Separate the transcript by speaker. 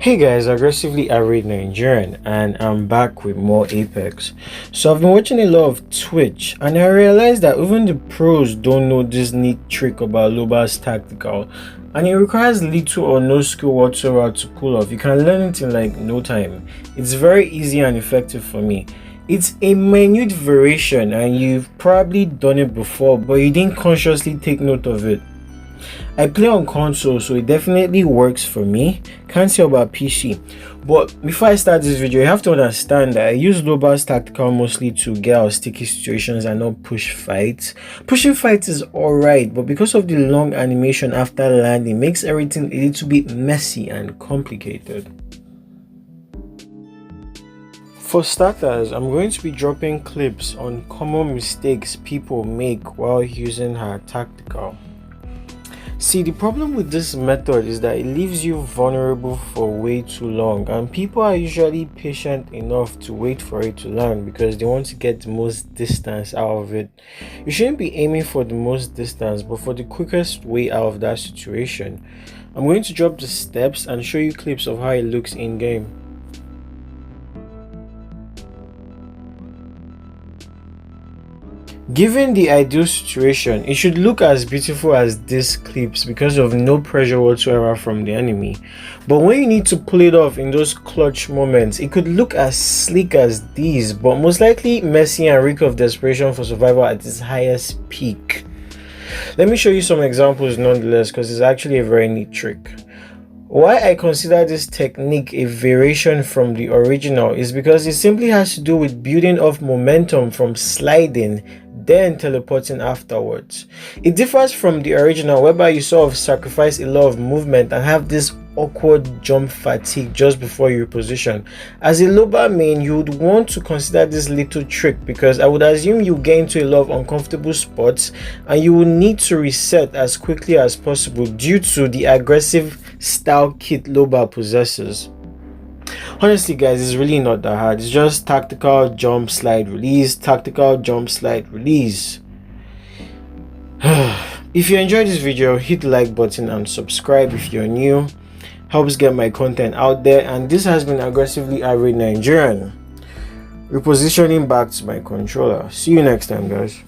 Speaker 1: Hey guys, aggressively average Nigerian, and I'm back with more Apex. So I've been watching a lot of Twitch, and I realized that even the pros don't know this neat trick about Loba's tactical, and it requires little or no skill whatsoever to pull off. You can learn it in like no time. It's very easy and effective for me. It's a minute variation, and you've probably done it before, but you didn't consciously take note of it. I play on console, so it definitely works for me. Can't say about PC. But before I start this video, you have to understand that I use Loba's tactical mostly to get out of sticky situations and not push fights. Pushing fights is alright, but because of the long animation after landing, makes everything a little bit messy and complicated. For starters, I'm going to be dropping clips on common mistakes people make while using her tactical. See, the problem with this method is that it leaves you vulnerable for way too long, and people are usually patient enough to wait for it to land because they want to get the most distance out of it. You shouldn't be aiming for the most distance, but for the quickest way out of that situation. I'm going to drop the steps and show you clips of how it looks in game. Given the ideal situation, it should look as beautiful as these clips because of no pressure whatsoever from the enemy. But when you need to pull it off in those clutch moments, it could look as sleek as these, but most likely messy and reek of desperation for survival at its highest peak. Let me show you some examples nonetheless, because it's actually a very neat trick. Why I consider this technique a variation from the original is because it simply has to do with building off momentum from sliding, then teleporting afterwards. It differs from the original, whereby you sort of sacrifice a lot of movement and have this awkward jump fatigue just before you reposition. As a Loba main, you would want to consider this little trick because I would assume you get into a lot of uncomfortable spots and you will need to reset as quickly as possible due to the aggressive style kit Loba possesses. Honestly guys, it's really not that hard. It's just tactical jump slide release, tactical jump slide release. If you enjoyed this video, hit the like button and subscribe if you're new. Helps get my content out there, and this has been aggressively average Nigerian, repositioning back to my controller. See you next time guys.